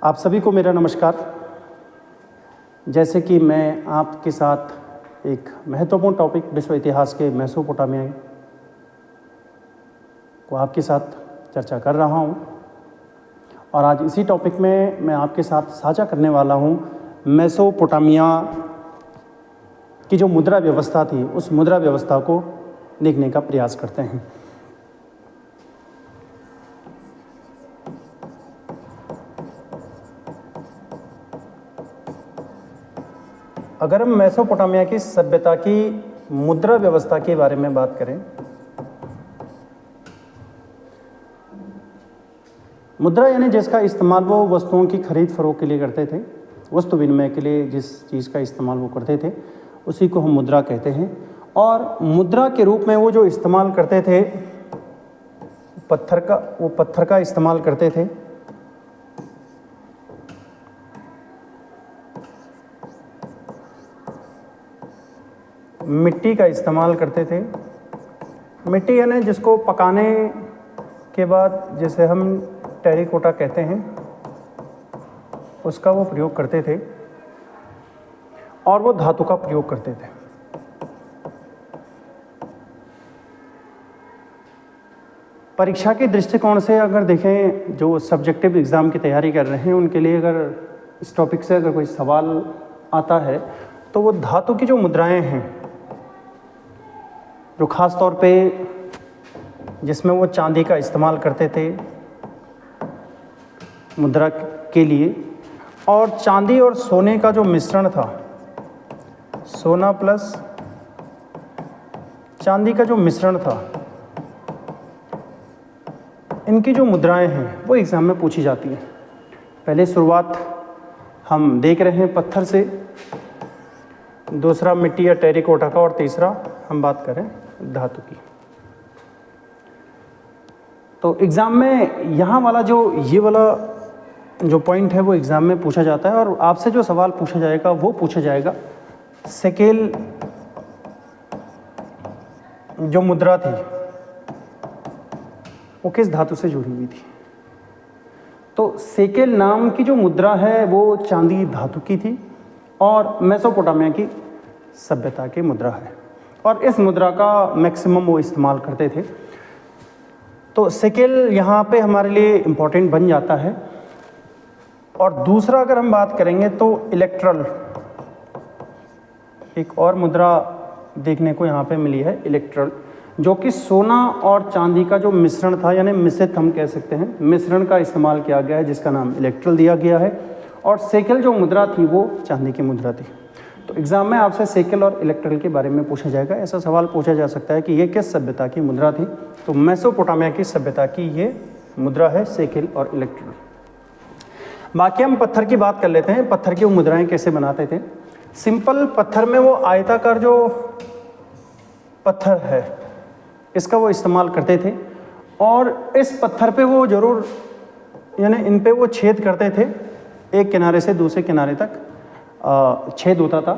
आप सभी को मेरा नमस्कार। जैसे कि मैं आपके साथ एक महत्वपूर्ण टॉपिक विश्व इतिहास के मेसोपोटामिया को आपके साथ चर्चा कर रहा हूं और आज इसी टॉपिक में मैं आपके साथ साझा करने वाला हूं मेसोपोटामिया की जो मुद्रा व्यवस्था थी उस मुद्रा व्यवस्था को देखने का प्रयास करते हैं। अगर हम मेसोपोटामिया की सभ्यता की मुद्रा व्यवस्था के बारे में बात करें, मुद्रा यानी जिसका इस्तेमाल वो वस्तुओं की खरीद फरोख्त के लिए करते थे, वस्तु विनिमय के लिए जिस चीज़ का इस्तेमाल वो करते थे उसी को हम मुद्रा कहते हैं। और मुद्रा के रूप में वो जो इस्तेमाल करते थे पत्थर का इस्तेमाल करते थे। मिट्टी का इस्तेमाल करते थे। मिट्टी यानी जिसको पकाने के बाद जिसे हम टेरिकोटा कहते हैं उसका वो प्रयोग करते थे और वो धातु का प्रयोग करते थे। परीक्षा के दृष्टिकोण से अगर देखें, जो सब्जेक्टिव एग्ज़ाम की तैयारी कर रहे हैं उनके लिए अगर इस टॉपिक से अगर कोई सवाल आता है तो वो धातु की जो मुद्राएं हैं, जो ख़ास तौर पे जिसमें वो चांदी का इस्तेमाल करते थे मुद्रा के लिए, और चांदी और सोने का जो मिश्रण था, सोना प्लस चांदी का जो मिश्रण था, इनकी जो मुद्राएं हैं वो एग्ज़ाम में पूछी जाती हैं। पहले शुरुआत हम देख रहे हैं पत्थर से, दूसरा मिट्टी या टेरिकोटा का, और तीसरा हम बात करें धातु की। तो एग्ज़ाम में यहाँ वाला ये वाला जो पॉइंट है वो एग्ज़ाम में पूछा जाता है और आपसे जो सवाल पूछा जाएगा वो पूछा जाएगा सेकेल जो मुद्रा थी वो किस धातु से जुड़ी हुई थी। तो सेकेल नाम की जो मुद्रा है वो चांदी धातु की थी और मेसोपोटामिया की सभ्यता की मुद्रा है और इस मुद्रा का मैक्सिमम वो इस्तेमाल करते थे। तो सेकेल यहाँ पे हमारे लिए इम्पोर्टेंट बन जाता है। और दूसरा अगर हम बात करेंगे तो इलेक्ट्रल, एक और मुद्रा देखने को यहाँ पे मिली है इलेक्ट्रल, जो कि सोना और चांदी का जो मिश्रण था, यानी मिश्रित हम कह सकते हैं, मिश्रण का इस्तेमाल किया गया है जिसका नाम इलेक्ट्रल दिया गया है। और सेकेल जो मुद्रा थी वो चांदी की मुद्रा थी। तो एग्ज़ाम में आपसे सेकेल और इलेक्ट्रल के बारे में पूछा जाएगा। ऐसा सवाल पूछा जा सकता है कि ये किस सभ्यता की मुद्रा थी। तो मेसोपोटामिया की सभ्यता की ये मुद्रा है सेकेल और इलेक्ट्रल। बाकी हम पत्थर की बात कर लेते हैं। पत्थर की वो मुद्राएं कैसे बनाते थे। सिंपल पत्थर में वो आयताकार जो पत्थर है इसका वो इस्तेमाल करते थे और इस पत्थर पे वो ज़रूर यानी इन पे वो छेद करते थे, एक किनारे से दूसरे किनारे तक छेद होता था।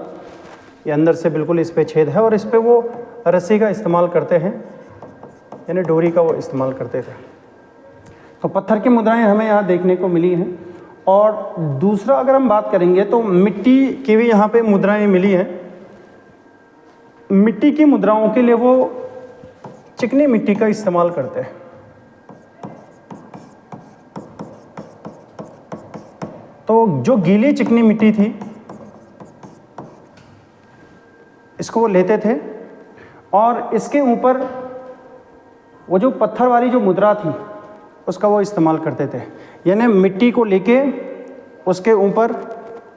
ये अंदर से बिल्कुल इस पे छेद है और इस पे वो रस्सी का इस्तेमाल करते हैं, यानी डोरी का वो इस्तेमाल करते थे। तो पत्थर की मुद्राएं हमें यहाँ देखने को मिली हैं। और दूसरा अगर हम बात करेंगे तो मिट्टी की भी यहाँ पे मुद्राएं मिली हैं। मिट्टी की मुद्राओं के लिए वो चिकनी मिट्टी का इस्तेमाल करते हैं। तो जो गीली चिकनी मिट्टी थी इसको वो लेते थे और इसके ऊपर वो जो पत्थर वाली जो मुद्रा थी उसका वो इस्तेमाल करते थे। यानी मिट्टी को लेके उसके ऊपर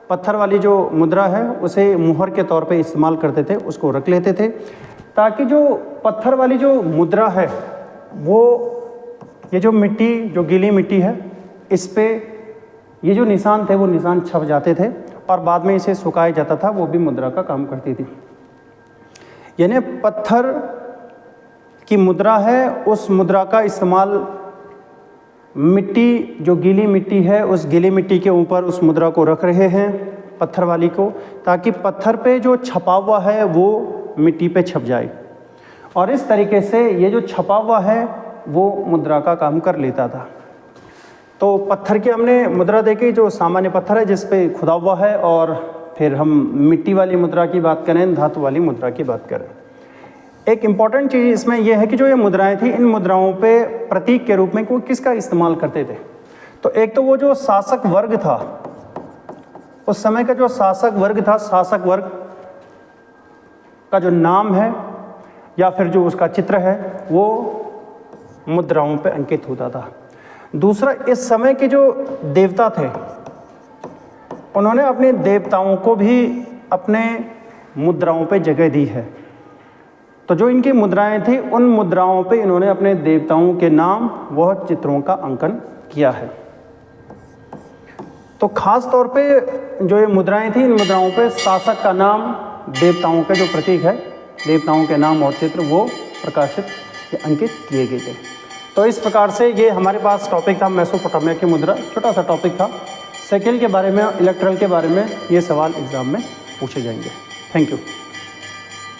पत्थर वाली जो मुद्रा है उसे मुहर के तौर पे इस्तेमाल करते थे, उसको रख लेते थे ताकि जो पत्थर वाली जो मुद्रा है वो ये जो मिट्टी, जो गीली मिट्टी है, इस पे ये जो निशान थे वो निशान छप जाते थे और बाद में इसे सुखाया जाता था, वो भी मुद्रा का काम करती थी। यानी पत्थर की मुद्रा है, उस मुद्रा का इस्तेमाल मिट्टी, जो गीली मिट्टी है उस गीली मिट्टी के ऊपर उस मुद्रा को रख रहे हैं, पत्थर वाली को, ताकि पत्थर पे जो छपा हुआ है वो मिट्टी पे छप जाए और इस तरीके से ये जो छपा हुआ है वो मुद्रा का काम कर लेता था। तो पत्थर की हमने मुद्रा देखी, जो सामान्य पत्थर है जिस पे खुदा हुआ है, और फिर हम मिट्टी वाली मुद्रा की बात करें, धातु वाली मुद्रा की बात करें। एक इम्पॉर्टेंट चीज़ इसमें यह है कि जो ये मुद्राएं थी, इन मुद्राओं पे प्रतीक के रूप में कोई किसका इस्तेमाल करते थे। तो एक तो वो जो शासक वर्ग था, उस समय का जो शासक वर्ग था, शासक वर्ग का जो नाम है या फिर जो उसका चित्र है वो मुद्राओं पे अंकित होता था। दूसरा, इस समय के जो देवता थे उन्होंने अपने देवताओं को भी अपने मुद्राओं पे जगह दी है। तो जो इनकी मुद्राएं थी, उन मुद्राओं पे इन्होंने अपने देवताओं के नाम व चित्रों का अंकन किया है। तो खास तौर पे जो ये मुद्राएं थी, इन मुद्राओं पे शासक का नाम, देवताओं के जो प्रतीक है, देवताओं के नाम और चित्र वो प्रकाशित या अंकित किए गए थे। तो इस प्रकार से ये हमारे पास टॉपिक था मेसोपोटामिया की मुद्रा, छोटा सा टॉपिक था। सेकेल के बारे में, इलेक्ट्रल के बारे में ये सवाल एग्जाम में पूछे जाएंगे। Thank you.